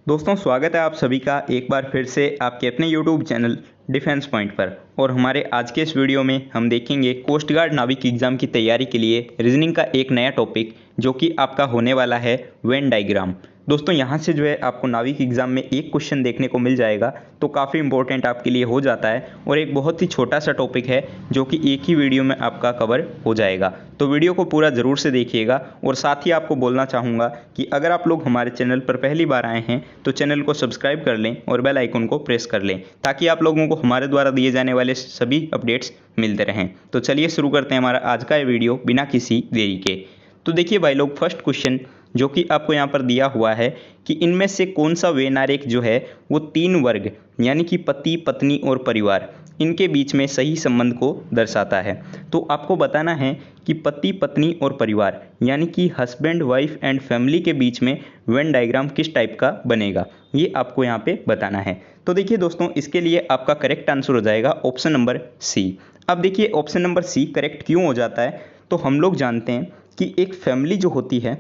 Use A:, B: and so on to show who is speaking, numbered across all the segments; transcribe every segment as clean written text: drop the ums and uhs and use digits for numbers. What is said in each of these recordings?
A: दोस्तों स्वागत है आप सभी का एक बार फिर से आपके अपने YouTube चैनल डिफेंस पॉइंट पर। और हमारे आज के इस वीडियो में हम देखेंगे कोस्ट गार्ड नाविक एग्जाम की तैयारी के लिए रीजनिंग का एक नया टॉपिक जो कि आपका होने वाला है वेन डायग्राम। दोस्तों यहाँ से जो है आपको नाविक एग्जाम में एक क्वेश्चन देखने को मिल जाएगा, तो काफ़ी इंपॉर्टेंट आपके लिए हो जाता है और एक बहुत ही छोटा सा टॉपिक है जो कि एक ही वीडियो में आपका कवर हो जाएगा। तो वीडियो को पूरा ज़रूर से देखिएगा। और साथ ही आपको बोलना चाहूँगा कि अगर आप लोग हमारे चैनल पर पहली बार आए हैं तो चैनल को सब्सक्राइब कर लें और बेल आइकन को प्रेस कर लें ताकि आप लोगों को हमारे द्वारा दिए जाने वाले सभी अपडेट्स मिलते रहें। तो चलिए शुरू करते हैं हमारा आज का ये वीडियो बिना किसी देरी के। तो देखिए भाई लोग, फर्स्ट क्वेश्चन जो कि आपको यहाँ पर दिया हुआ है कि इनमें से कौन सा वेन आरेख जो है वो तीन वर्ग यानी कि पति, पत्नी और परिवार इनके बीच में सही संबंध को दर्शाता है। तो आपको बताना है कि पति, पत्नी और परिवार यानी कि हस्बैंड, वाइफ एंड फैमिली के बीच में वेन डायग्राम किस टाइप का बनेगा, ये आपको यहाँ पे बताना है। तो देखिए दोस्तों, इसके लिए आपका करेक्ट आंसर हो जाएगा ऑप्शन नंबर सी। अब देखिए ऑप्शन नंबर सी करेक्ट क्यों हो जाता है, तो हम लोग जानते हैं कि एक फैमिली जो होती है,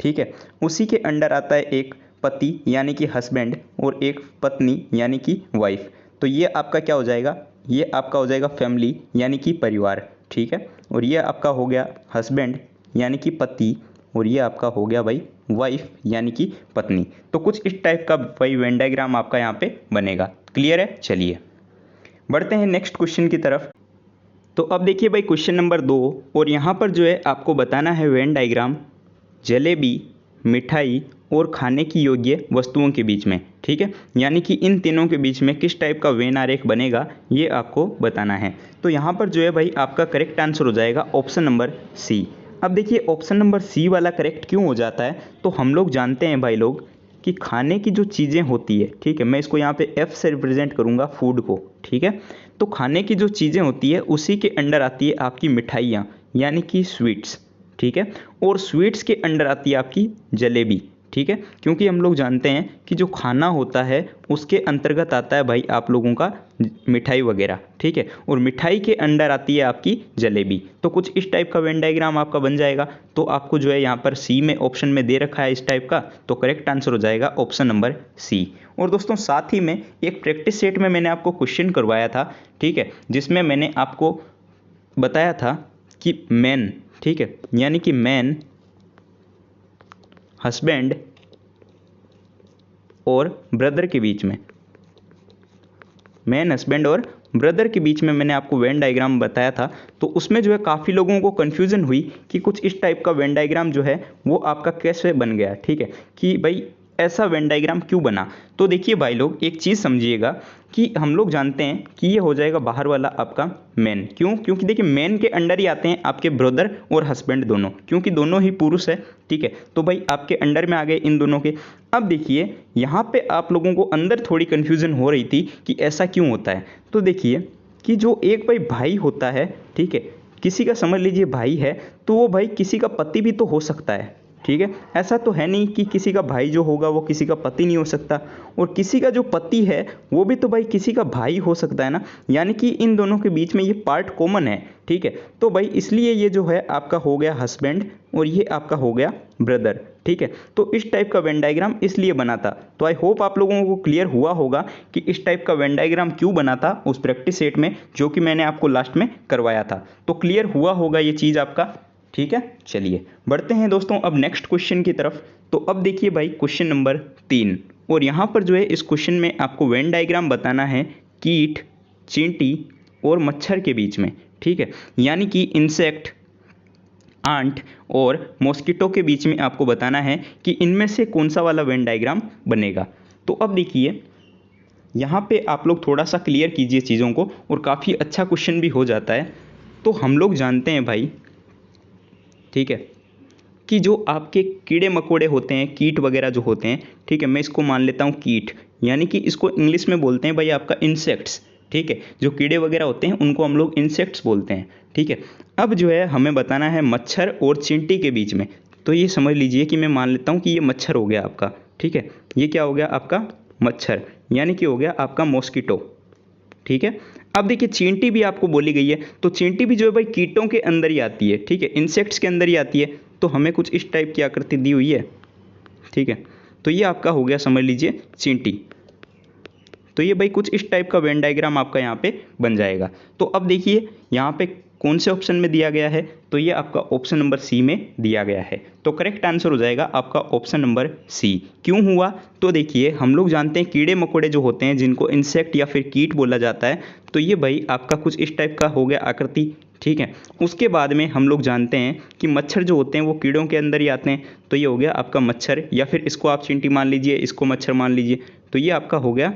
A: ठीक है, उसी के अंडर आता है एक पति यानी कि हस्बैंड और एक पत्नी यानी कि वाइफ। तो ये आपका क्या हो जाएगा, ये आपका हो जाएगा फैमिली यानी कि परिवार, ठीक है। और ये आपका हो गया हस्बैंड यानी कि पति और ये आपका हो गया भाई वाइफ यानी कि पत्नी। तो कुछ इस टाइप का भाई वेन डायग्राम आपका यहाँ पे बनेगा। क्लियर है? चलिए बढ़ते हैं नेक्स्ट क्वेश्चन की तरफ। तो अब देखिए भाई क्वेश्चन नंबर 2, और यहाँ पर जो है आपको बताना है वेन डायग्राम जलेबी, मिठाई और खाने की योग्य वस्तुओं के बीच में, ठीक है, यानी कि इन तीनों के बीच में किस टाइप का वेन आरेख बनेगा ये आपको बताना है। तो यहाँ पर जो है भाई आपका करेक्ट आंसर हो जाएगा ऑप्शन नंबर सी। अब देखिए ऑप्शन नंबर सी वाला करेक्ट क्यों हो जाता है, तो हम लोग जानते हैं भाई लोग कि खाने की जो चीज़ें होती है, ठीक है, मैं इसको यहाँ पे एफ से रिप्रेजेंट करूँगा फूड को, ठीक है। तो खाने की जो चीज़ें होती है उसी के अंडर आती है आपकी मिठाइयाँ यानी कि स्वीट्स, ठीक है, और स्वीट्स के अंडर आती है आपकी जलेबी, ठीक है, क्योंकि हम लोग जानते हैं कि जो खाना होता है उसके अंतर्गत आता है भाई आप लोगों का मिठाई वगैरह, ठीक है, और मिठाई के अंडर आती है आपकी जलेबी। तो कुछ इस टाइप का वेन डायग्राम आपका बन जाएगा। तो आपको जो है यहाँ पर सी में ऑप्शन में दे रखा है इस टाइप का, तो करेक्ट आंसर हो जाएगा ऑप्शन नंबर सी। और दोस्तों साथ ही में एक प्रैक्टिस सेट में मैंने आपको क्वेश्चन करवाया था, ठीक है, जिसमें मैंने आपको बताया था कि मैन, ठीक है, यानी कि मैन, हस्बैंड और ब्रदर के बीच में, मैन, हस्बैंड और ब्रदर के बीच में मैंने आपको वेन डायग्राम बताया था। तो उसमें जो है काफ़ी लोगों को कन्फ्यूज़न हुई कि कुछ इस टाइप का वेन डायग्राम जो है वो आपका कैसे बन गया, ठीक है, कि भाई ऐसा वेन डायग्राम क्यों बना। तो देखिए भाई लोग एक चीज़ समझिएगा कि हम लोग जानते हैं कि ये हो जाएगा बाहर वाला आपका मैन। क्यों? क्योंकि देखिए मैन के अंडर ही आते हैं आपके ब्रदर और हस्बैंड दोनों, क्योंकि दोनों ही पुरुष है, ठीक है। तो भाई आपके अंडर में आ गए इन दोनों के। अब देखिए यहाँ पे आप लोगों को अंदर थोड़ी कन्फ्यूज़न हो रही थी कि ऐसा क्यों होता है। तो देखिए कि जो एक भाई होता है, ठीक है, किसी का समझ लीजिए भाई है, तो वो भाई किसी का पति भी तो हो सकता है, ठीक है। ऐसा तो है नहीं कि किसी का भाई जो होगा वो किसी का पति नहीं हो सकता, और किसी का जो पति है वो भी तो भाई किसी का भाई हो सकता है ना, यानी कि इन दोनों के बीच में ये पार्ट कॉमन है, ठीक है। तो भाई इसलिए ये जो है आपका हो गया हस्बैंड और ये आपका हो गया ब्रदर, ठीक है। तो इस टाइप का वेन डायग्राम इसलिए बना था। तो आई होप आप लोगों को क्लियर हुआ होगा कि इस टाइप का वेन डायग्राम क्यों बना था उस प्रैक्टिस सेट में जो कि मैंने आपको लास्ट में करवाया था। तो क्लियर हुआ होगा ये चीज़ आपका, ठीक है। चलिए बढ़ते हैं दोस्तों अब नेक्स्ट क्वेश्चन की तरफ। तो अब देखिए भाई क्वेश्चन नंबर 3, और यहाँ पर जो है इस क्वेश्चन में आपको वेन डायग्राम बताना है कीट, चींटी और मच्छर के बीच में, ठीक है, यानी कि इंसेक्ट, आंट और मॉस्किटो के बीच में आपको बताना है कि इनमें से कौन सा वाला वेन डायग्राम बनेगा। तो अब देखिए यहाँ पे आप लोग थोड़ा सा क्लियर कीजिए चीज़ों को, और काफ़ी अच्छा क्वेश्चन भी हो जाता है। तो हम लोग जानते हैं भाई, ठीक है, कि जो आपके कीड़े मकोड़े होते हैं, कीट वगैरह जो होते हैं, ठीक है, मैं इसको मान लेता हूँ कीट, यानी कि इसको इंग्लिश में बोलते हैं भाई आपका इंसेक्ट्स, ठीक है। जो कीड़े वगैरह होते हैं उनको हम लोग इंसेक्ट्स बोलते हैं, ठीक है। अब जो है हमें बताना है मच्छर और चींटी के बीच में। तो ये समझ लीजिए कि मैं मान लेता हूँ कि ये मच्छर हो गया आपका, ठीक है, ये क्या हो गया आपका मच्छर, यानी कि हो गया आपका मॉस्किटो, ठीक है। अब देखिए चींटी भी आपको बोली गई है, तो चींटी भी जो है भाई कीटों के अंदर ही आती है, ठीक है, इंसेक्ट्स के अंदर ही आती है। तो हमें कुछ इस टाइप की आकृति दी हुई है, ठीक है। तो ये आपका हो गया समझ लीजिए चींटी। तो ये भाई कुछ इस टाइप का वेन डायग्राम आपका यहाँ पे बन जाएगा। तो अब देखिए यहाँ पे कौन से ऑप्शन में दिया गया है, तो ये आपका ऑप्शन नंबर सी में दिया गया है। तो करेक्ट आंसर हो जाएगा आपका ऑप्शन नंबर सी। क्यों हुआ, तो देखिए हम लोग जानते हैं कीड़े मकोड़े जो होते हैं जिनको इंसेक्ट या फिर कीट बोला जाता है, तो ये भाई आपका कुछ इस टाइप का हो गया आकृति, ठीक है। उसके बाद में हम लोग जानते हैं कि मच्छर जो होते हैं वो कीड़ों के अंदर ही आते हैं, तो ये हो गया आपका मच्छर, या फिर इसको आप चींटी मान लीजिए, इसको मच्छर मान लीजिए। तो ये आपका हो गया,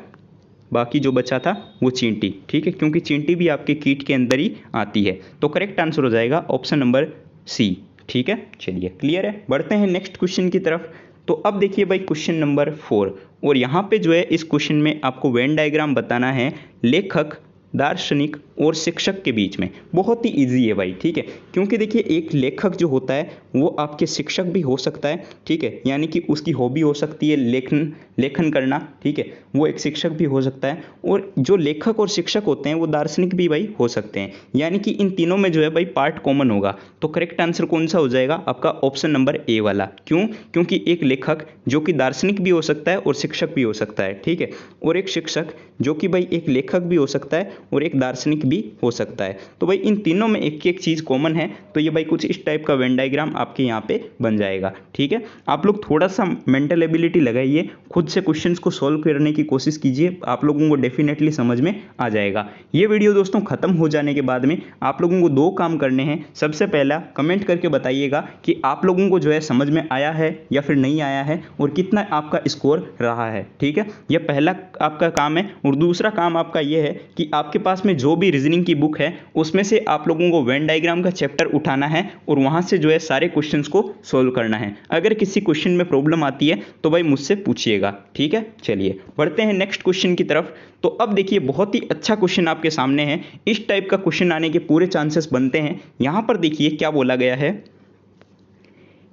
A: बाकी जो बचा था वो चींटी, ठीक है, क्योंकि चींटी भी आपके कीट के अंदर ही आती है। तो करेक्ट आंसर हो जाएगा ऑप्शन नंबर सी, ठीक है। चलिए क्लियर है, बढ़ते हैं नेक्स्ट क्वेश्चन की तरफ। तो अब देखिए भाई क्वेश्चन नंबर 4, और यहाँ पे जो है इस क्वेश्चन में आपको वेन डायग्राम बताना है लेखक, दार्शनिक और शिक्षक के बीच में। बहुत ही इजी है भाई, ठीक है, क्योंकि देखिए एक लेखक जो होता है वो आपके शिक्षक भी हो सकता है, ठीक है, यानी कि उसकी हॉबी हो सकती है लेखन करना, ठीक है, वो एक शिक्षक भी हो सकता है। और जो लेखक और शिक्षक होते हैं वो दार्शनिक भी भाई हो सकते हैं, यानी कि इन तीनों में जो है भाई पार्ट कॉमन होगा। तो करेक्ट आंसर कौन सा हो जाएगा आपका ऑप्शन नंबर ए वाला। क्यों, क्योंकि एक लेखक जो कि दार्शनिक भी हो सकता है और शिक्षक भी हो सकता है, ठीक है, और एक शिक्षक जो कि भाई एक लेखक भी हो सकता है और एक दार्शनिक भी हो सकता है। तो भाई इन तीनों में एक एक चीज़ कॉमन है, तो ये भाई कुछ इस टाइप का वेन डायग्राम आपके यहाँ पे बन जाएगा, ठीक है। आप लोग थोड़ा सा मेंटल एबिलिटी लगाइए, खुद से क्वेश्चंस को सॉल्व करने की कोशिश कीजिए, आप लोगों को डेफिनेटली समझ में आ जाएगा। ये वीडियो दोस्तों खत्म हो जाने के बाद में आप लोगों को 2 काम करने हैं। सबसे पहला, कमेंट करके बताइएगा कि आप लोगों को जो है समझ में आया है या फिर नहीं आया है, और कितना आपका स्कोर रहा है, ठीक है। यह पहला आपका काम है। और दूसरा काम आपका यह है कि आपके पास में जो भी रीजनिंग की बुक है उसमें से आप लोगों को वेन डायग्राम का चैप्टर उठाना है और वहां से जो है सारे क्वेश्चंस को सॉल्व करना है। अगर किसी क्वेश्चन में प्रॉब्लम आती है तो भाई मुझसे पूछिएगा, ठीक है। चलिए बढ़ते हैं नेक्स्ट क्वेश्चन की तरफ। तो अब देखिए बहुत ही अच्छा क्वेश्चन आपके सामने है, इस टाइप का क्वेश्चन आने के पूरे चांसेस बनते हैं। यहां पर देखिए क्या बोला गया है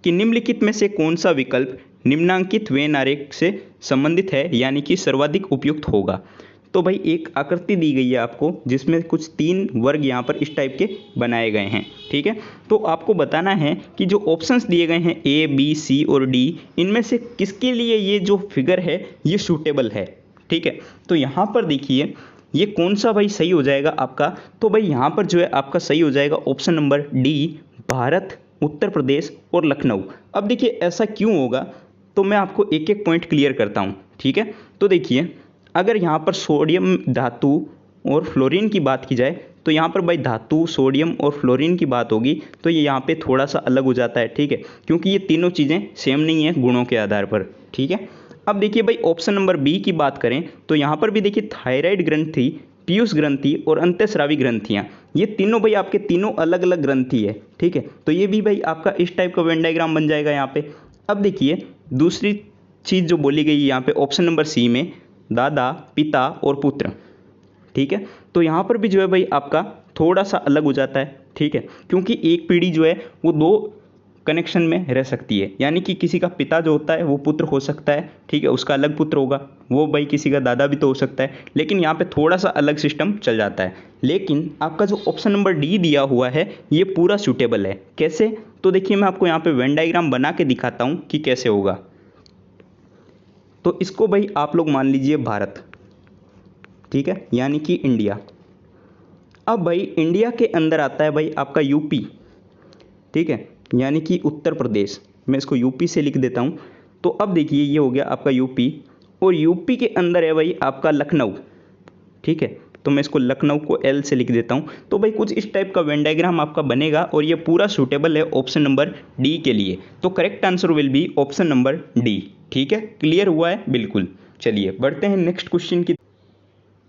A: कि निम्नलिखित में से कौन सा विकल्प निम्नांकित वेन आरेख से संबंधित है, यानी कि सर्वाधिक उपयुक्त होगा। तो भाई एक आकृति दी गई है आपको जिसमें कुछ 3 वर्ग यहाँ पर इस टाइप के बनाए गए हैं, ठीक है। तो आपको बताना है कि जो ऑप्शंस दिए गए हैं ए, बी, सी और डी, इनमें से किसके लिए ये जो फिगर है ये सूटेबल है, ठीक है। तो यहाँ पर देखिए ये कौन सा भाई सही हो जाएगा आपका, तो भाई यहाँ पर जो है आपका सही हो जाएगा option number D, Bharat, Uttar Pradesh और लखनऊ। अब देखिए ऐसा क्यों होगा, तो मैं आपको एक एक पॉइंट क्लियर करता हूँ, ठीक है। तो देखिए अगर यहाँ पर सोडियम धातु और फ्लोरीन की बात की जाए, तो यहाँ पर भाई धातु, सोडियम और फ्लोरीन की बात होगी तो ये यहाँ पे थोड़ा सा अलग हो जाता है, ठीक है, क्योंकि ये तीनों चीज़ें सेम नहीं है गुणों के आधार पर, ठीक है। अब देखिए भाई ऑप्शन नंबर बी की बात करें तो यहाँ पर भी देखिए थायराइड ग्रंथि, पीयूष ग्रंथि और अंतःस्रावी ग्रंथियाँ, ये तीनों भाई आपके तीनों अलग अलग ग्रंथि है, ठीक है। तो ये भी भाई आपका इस टाइप का वेन डायग्राम बन जाएगा यहाँ पे। अब देखिए दूसरी चीज़ जो बोली गई है यहाँ पे ऑप्शन नंबर सी में, दादा, पिता और पुत्र, ठीक है। तो यहाँ पर भी जो है भाई आपका थोड़ा सा अलग हो जाता है, ठीक है, क्योंकि एक पीढ़ी जो है वो 2 कनेक्शन में रह सकती है, यानी कि किसी का पिता जो होता है वो पुत्र हो सकता है, ठीक है, उसका अलग पुत्र होगा, वो भाई किसी का दादा भी तो हो सकता है, लेकिन यहाँ पे थोड़ा सा अलग सिस्टम चल जाता है। लेकिन आपका जो ऑप्शन नंबर डी दिया हुआ है ये पूरा सूटेबल है। कैसे, तो देखिए मैं आपको यहाँ पे वेन डायग्राम बना के दिखाता हूँ कि कैसे होगा। तो इसको भाई आप लोग मान लीजिए भारत, ठीक है, यानी कि इंडिया। अब भाई इंडिया के अंदर आता है भाई आपका यूपी, ठीक है, यानी कि उत्तर प्रदेश। मैं इसको यूपी से लिख देता हूँ। तो अब देखिए ये हो गया आपका यूपी, और यूपी के अंदर है भाई आपका लखनऊ, ठीक है। तो मैं इसको लखनऊ को एल से लिख देता हूँ। तो भाई कुछ इस टाइप का वेन डायग्राम आपका बनेगा और ये पूरा सूटेबल है ऑप्शन नंबर डी के लिए। तो correct answer will be option number D, ठीक है। क्लियर हुआ है बिल्कुल। चलिए बढ़ते हैं नेक्स्ट क्वेश्चन की।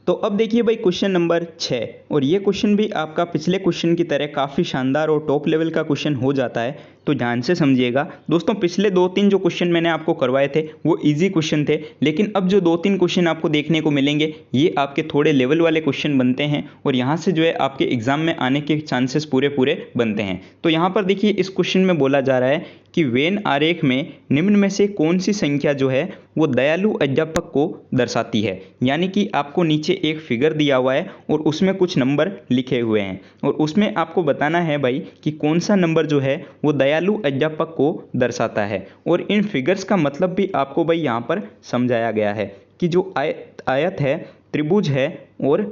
A: तो अब देखिए भाई क्वेश्चन नंबर 6, और ये क्वेश्चन भी आपका पिछले क्वेश्चन की तरह काफ़ी शानदार और टॉप लेवल का क्वेश्चन हो जाता है, तो ध्यान से समझिएगा दोस्तों। पिछले 2-3 जो क्वेश्चन मैंने आपको करवाए थे वो इजी क्वेश्चन थे, लेकिन अब जो 2-3 क्वेश्चन आपको देखने को मिलेंगे ये आपके थोड़े लेवल वाले क्वेश्चन बनते हैं, और यहाँ से जो है आपके एग्जाम में आने के चांसेस पूरे पूरे बनते हैं। तो यहाँ पर देखिए इस क्वेश्चन में बोला जा रहा है कि वेन आरेख में निम्न में से कौन सी संख्या जो है वो दयालु अध्यापक को दर्शाती है, यानी कि आपको नीचे एक फिगर दिया हुआ है और उसमें कुछ नंबर लिखे हुए हैं, और उसमें आपको बताना है भाई कि कौन सा नंबर जो है वो दयालु दयालु अध्यापक को दर्शाता है। और इन फिगर्स का मतलब भी आपको भाई यहाँ पर समझाया गया है कि जो आयत है, त्रिभुज है और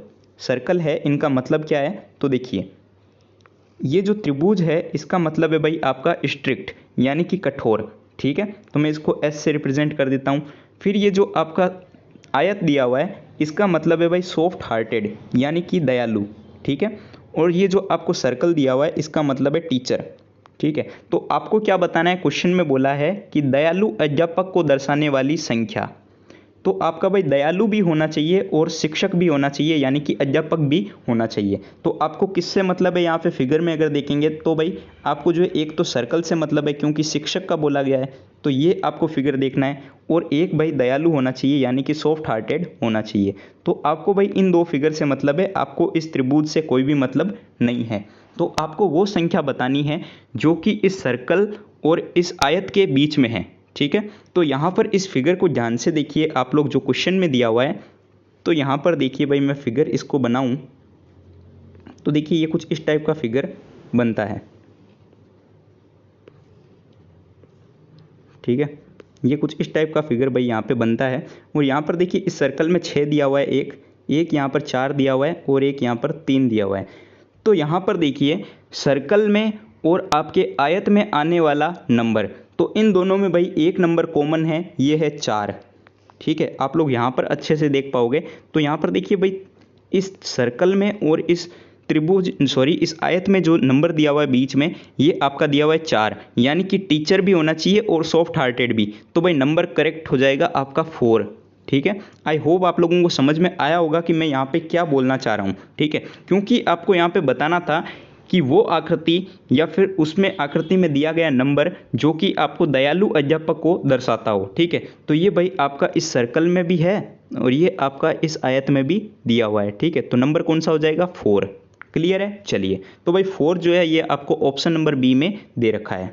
A: सर्कल है, इनका मतलब क्या है। तो देखिए, ये जो त्रिभुज है इसका मतलब है भाई आपका स्ट्रिक्ट यानी कि कठोर, ठीक है। तो मैं इसको एस से रिप्रेजेंट कर देता हूँ। फिर ये जो आपका आयत दिया हुआ है इसका मतलब है भाई सॉफ्ट हार्टेड यानी कि दयालु, ठीक है। और ये जो आपको सर्कल दिया हुआ है इसका मतलब है टीचर, ठीक है। तो आपको क्या बताना है, क्वेश्चन में बोला है कि दयालु अध्यापक को दर्शाने वाली संख्या। तो आपका भाई दयालु भी होना चाहिए और शिक्षक भी होना चाहिए यानी कि अध्यापक भी होना चाहिए। तो आपको किससे मतलब है, यहाँ पे फिगर में अगर देखेंगे तो भाई आपको जो है एक तो सर्कल से मतलब है क्योंकि शिक्षक का बोला गया है, तो ये आपको फिगर देखना है। और एक भाई दयालु होना चाहिए यानी कि सॉफ्ट हार्टेड होना चाहिए। तो आपको भाई इन दो फिगर से मतलब है, आपको इस त्रिभुज से कोई भी मतलब नहीं है। तो आपको वो संख्या बतानी है जो कि इस सर्कल और इस आयत के बीच में है, ठीक है। तो यहाँ पर इस फिगर को ध्यान से देखिए आप लोग, जो क्वेश्चन में दिया हुआ है। तो यहाँ पर देखिए भाई, मैं फिगर इसको बनाऊं तो देखिए ये कुछ इस टाइप का फिगर बनता है, ठीक है। ये कुछ इस टाइप का फिगर भाई यहाँ पे बनता है। और यहाँ पर देखिए इस सर्कल में 6 दिया हुआ है, एक यहाँ पर 4 दिया हुआ है और एक यहाँ पर 3 दिया हुआ है। तो यहाँ पर देखिए सर्कल में और आपके आयत में आने वाला नंबर, तो इन दोनों में भाई एक नंबर कॉमन है, ये है 4, ठीक है। आप लोग यहाँ पर अच्छे से देख पाओगे। तो यहाँ पर देखिए भाई इस सर्कल में और इस इस आयत में जो नंबर दिया हुआ है बीच में, ये आपका दिया हुआ है 4, यानी कि टीचर भी होना चाहिए और सॉफ्ट हार्टेड भी। तो भाई नंबर करेक्ट हो जाएगा आपका 4, ठीक है। आई होप आप लोगों को समझ में आया होगा कि मैं यहाँ पे क्या बोलना चाह रहा हूँ, ठीक है। क्योंकि आपको यहाँ पे बताना था कि वो आकृति या फिर उसमें आकृति में दिया गया नंबर जो कि आपको दयालु अध्यापक को दर्शाता हो, ठीक है। तो ये भाई आपका इस सर्कल में भी है और ये आपका इस आयत में भी दिया हुआ है, ठीक है। तो नंबर कौन सा हो जाएगा, 4। क्लियर है। चलिए, तो भाई 4 जो है ये आपको ऑप्शन नंबर बी में दे रखा है,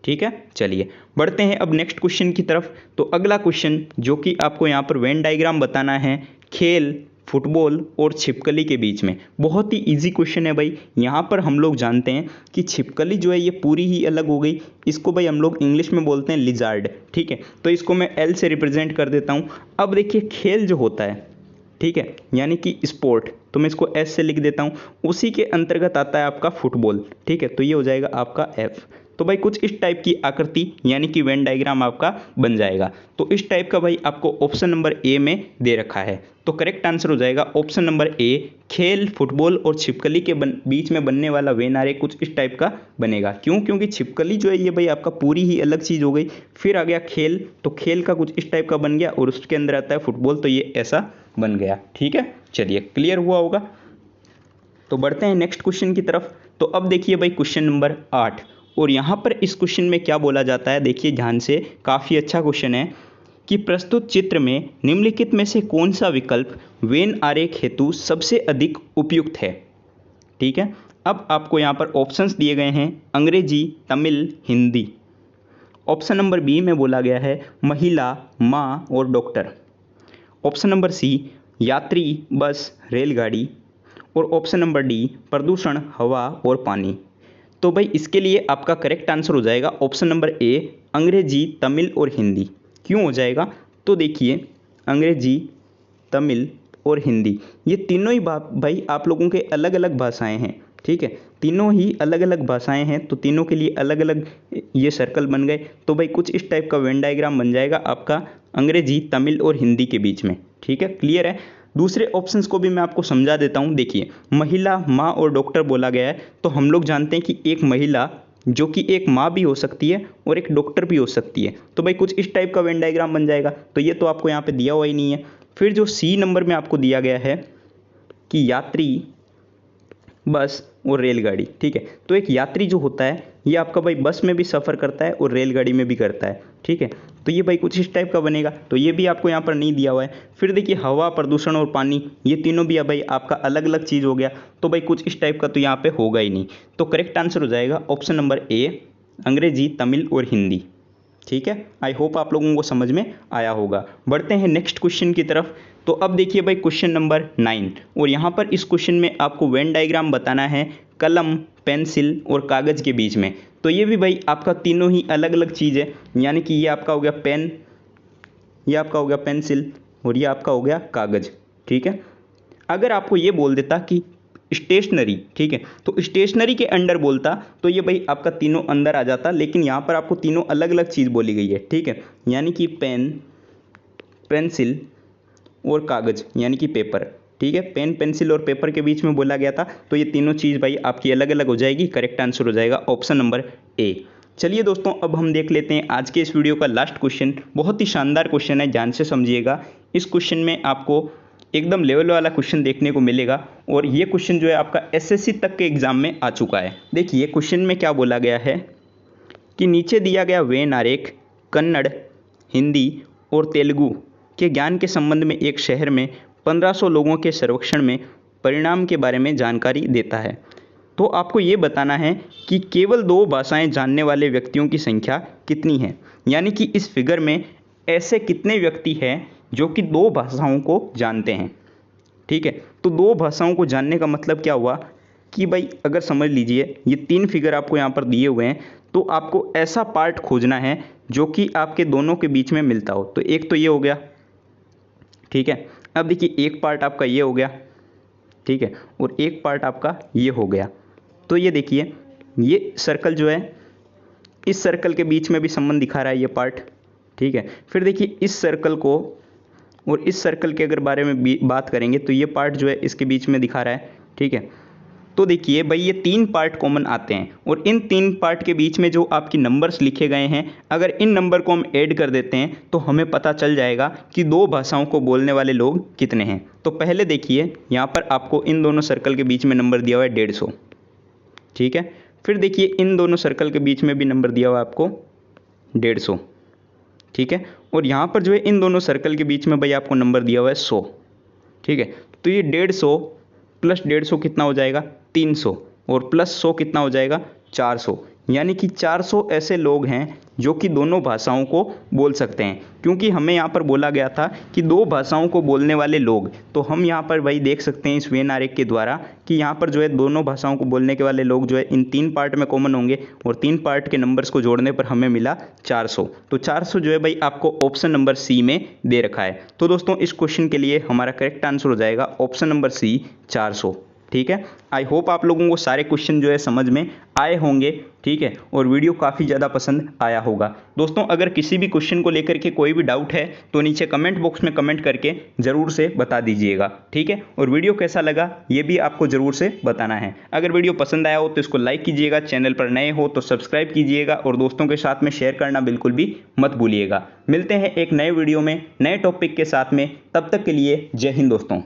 A: ठीक है। चलिए बढ़ते हैं अब नेक्स्ट क्वेश्चन की तरफ। तो अगला क्वेश्चन जो कि आपको यहाँ पर वेन डायग्राम बताना है खेल, फुटबॉल और छिपकली के बीच में। बहुत ही इजी क्वेश्चन है भाई। यहाँ पर हम लोग जानते हैं कि छिपकली जो है ये पूरी ही अलग हो गई। इसको भाई हम लोग इंग्लिश में बोलते हैं लिजार्ड, ठीक है। तो इसको मैं एल से रिप्रेजेंट कर देता हूँ। अब देखिए खेल जो होता है, ठीक है, यानी कि स्पोर्ट, तो मैं इसको एस से लिख देता हूँ। उसी के अंतर्गत आता है आपका फुटबॉल, ठीक है। तो ये हो जाएगा आपका एफ। तो भाई कुछ इस टाइप की आकृति यानी कि वेन डायग्राम आपका बन जाएगा। तो इस टाइप का भाई आपको ऑप्शन नंबर ए में दे रखा है। तो करेक्ट आंसर हो जाएगा ऑप्शन नंबर ए, खेल, फुटबॉल और छिपकली के बीच में बनने वाला वेन आरेख कुछ इस टाइप का बनेगा। क्यों? क्योंकि छिपकली जो है ये भाई आपका पूरी ही अलग चीज़ हो गई। फिर आ गया खेल, तो खेल का कुछ इस टाइप का बन गया और उसके अंदर आता है फुटबॉल, तो ये ऐसा बन गया, ठीक है। चलिए क्लियर हुआ होगा। तो बढ़ते हैं नेक्स्ट क्वेश्चन की तरफ। तो अब देखिए भाई क्वेश्चन नंबर 8, और यहाँ पर इस क्वेश्चन में क्या बोला जाता है, देखिए ध्यान से, काफ़ी अच्छा क्वेश्चन है कि प्रस्तुत चित्र में निम्नलिखित में से कौन सा विकल्प वेन आरेख हेतु सबसे अधिक उपयुक्त है, ठीक है। अब आपको यहाँ पर ऑप्शंस दिए गए हैं अंग्रेजी, Tamil, Hindi. Option number B में बोला गया है महिला, माँ और डॉक्टर। ऑप्शन नंबर सी यात्री, बस, रेलगाड़ी। और ऑप्शन नंबर डी प्रदूषण, हवा और पानी। तो भाई इसके लिए आपका करेक्ट आंसर हो जाएगा ऑप्शन नंबर ए, अंग्रेजी, तमिल और हिंदी। क्यों हो जाएगा? तो देखिए अंग्रेजी, तमिल और हिंदी ये तीनों ही भाई आप लोगों के अलग अलग भाषाएं हैं, ठीक है। तीनों ही अलग अलग भाषाएं हैं, तो तीनों के लिए अलग अलग ये सर्कल बन गए। तो भाई कुछ इस टाइप का वेन डायग्राम बन जाएगा आपका अंग्रेजी, तमिल और हिंदी के बीच में, ठीक है। क्लियर है। दूसरे ऑप्शंस को भी मैं आपको समझा देता हूं। देखिए महिला, माँ और डॉक्टर बोला गया है, तो हम लोग जानते हैं कि एक महिला जो कि एक माँ भी हो सकती है और एक डॉक्टर भी हो सकती है। तो भाई कुछ इस टाइप का वेन डायग्राम बन जाएगा। तो ये तो आपको यहाँ पे दिया हुआ ही नहीं है। फिर जो सी नंबर में आपको दिया गया है कि यात्री, बस और रेलगाड़ी, ठीक है। तो एक यात्री जो होता है ये आपका भाई बस में भी सफ़र करता है और रेलगाड़ी में भी करता है, ठीक है। तो ये भाई कुछ इस टाइप का बनेगा। तो ये भी आपको यहाँ पर नहीं दिया हुआ है। फिर देखिए हवा, प्रदूषण और पानी, ये तीनों भी भाई आपका अलग अलग चीज़ हो गया। तो भाई कुछ इस टाइप का तो यहाँ पे होगा ही नहीं। तो करेक्ट आंसर हो जाएगा ऑप्शन नंबर ए, अंग्रेजी, तमिल और हिंदी। ठीक है, आई होप आप लोगों को समझ में आया होगा। बढ़ते हैं नेक्स्ट क्वेश्चन की तरफ। तो अब देखिए भाई क्वेश्चन नंबर 9, और यहाँ पर इस क्वेश्चन में आपको वेन डायग्राम बताना है कलम, पेंसिल और कागज़ के बीच में। तो ये भी भाई आपका तीनों ही अलग अलग चीज़ है, यानी कि ये आपका हो गया पेन, ये आपका हो गया पेंसिल और ये आपका हो गया कागज़। ठीक है, अगर आपको ये बोल देता कि स्टेशनरी, ठीक है, तो स्टेशनरी के अंडर बोलता तो ये भाई आपका तीनों अंदर आ जाता, लेकिन यहाँ पर आपको तीनों अलग अलग चीज़ बोली गई है। ठीक है, यानी कि पेन, पेंसिल और कागज़ यानी कि पेपर। ठीक है, पेन, पेंसिल और पेपर के बीच में बोला गया था, तो ये तीनों चीज़ भाई आपकी अलग अलग हो जाएगी। करेक्ट आंसर हो जाएगा ऑप्शन नंबर ए। चलिए दोस्तों, अब हम देख लेते हैं आज के इस वीडियो का लास्ट क्वेश्चन। बहुत ही शानदार क्वेश्चन है, ध्यान से समझिएगा। इस क्वेश्चन में आपको एकदम लेवल वाला क्वेश्चन देखने को मिलेगा, और ये क्वेश्चन जो है आपका एसएससी तक के एग्जाम में आ चुका है। देखिए क्वेश्चन में क्या बोला गया है कि नीचे दिया गया वेन आरेख कन्नड़, हिंदी और तेलुगु के ज्ञान के संबंध में एक शहर में 1500 लोगों के सर्वेक्षण में परिणाम के बारे में जानकारी देता है। तो आपको ये बताना है कि केवल 2 भाषाएं जानने वाले व्यक्तियों की संख्या कितनी है, यानी कि इस फिगर में ऐसे कितने व्यक्ति हैं जो कि 2 भाषाओं को जानते हैं। ठीक है, तो 2 भाषाओं को जानने का मतलब क्या हुआ कि भाई अगर समझ लीजिए ये 3 फिगर आपको यहाँ पर दिए हुए हैं, तो आपको ऐसा पार्ट खोजना है जो कि आपके दोनों के बीच में मिलता हो। तो एक तो ये हो गया, ठीक है, अब देखिए एक पार्ट आपका ये हो गया, ठीक है, और एक पार्ट आपका ये हो गया। तो ये देखिए ये सर्कल जो है, इस सर्कल के बीच में भी संबंध दिखा रहा है ये पार्ट। ठीक है, फिर देखिए इस सर्कल को और इस सर्कल के अगर बारे में बात करेंगे तो ये पार्ट जो है इसके बीच में दिखा रहा है। ठीक है, तो देखिए भाई ये 3 पार्ट कॉमन आते हैं, और इन 3 पार्ट के बीच में जो आपकी नंबर्स लिखे गए हैं, अगर इन नंबर को हम ऐड कर देते हैं तो हमें पता चल जाएगा कि 2 भाषाओं को बोलने वाले लोग कितने हैं। तो पहले देखिए यहाँ पर आपको इन दोनों सर्कल के बीच में नंबर दिया हुआ है 150। ठीक है, फिर देखिए इन दोनों सर्कल के बीच में भी नंबर दिया हुआ है आपको 150। ठीक है, और यहाँ पर जो है इन दोनों सर्कल के बीच में भाई आपको नंबर दिया हुआ है 100। ठीक है, तो ये 150 प्लस 150 कितना हो जाएगा 300, और प्लस 100 कितना हो जाएगा 400, यानी कि 400 ऐसे लोग हैं जो कि दोनों भाषाओं को बोल सकते हैं। क्योंकि हमें यहाँ पर बोला गया था कि 2 भाषाओं को बोलने वाले लोग, तो हम यहाँ पर भाई देख सकते हैं इस वेन आरेख के द्वारा कि यहाँ पर जो है दोनों भाषाओं को बोलने के वाले लोग जो है इन 3 पार्ट में कॉमन होंगे, और 3 पार्ट के नंबर्स को जोड़ने पर हमें मिला 400। तो 400 जो है भाई आपको ऑप्शन नंबर सी में दे रखा है। तो दोस्तों इस क्वेश्चन के लिए हमारा करेक्ट आंसर हो जाएगा ऑप्शन नंबर सी 400। ठीक है, आई होप आप लोगों को सारे क्वेश्चन जो है समझ में आए होंगे। ठीक है, और वीडियो काफ़ी ज़्यादा पसंद आया होगा। दोस्तों अगर किसी भी क्वेश्चन को लेकर के कोई भी डाउट है तो नीचे कमेंट बॉक्स में कमेंट करके ज़रूर से बता दीजिएगा। ठीक है, और वीडियो कैसा लगा ये भी आपको ज़रूर से बताना है। अगर वीडियो पसंद आया हो तो इसको लाइक कीजिएगा, चैनल पर नए हो तो सब्सक्राइब कीजिएगा, और दोस्तों के साथ में शेयर करना बिल्कुल भी मत भूलिएगा। मिलते हैं एक नए वीडियो में नए टॉपिक के साथ में, तब तक के लिए जय हिंद दोस्तों।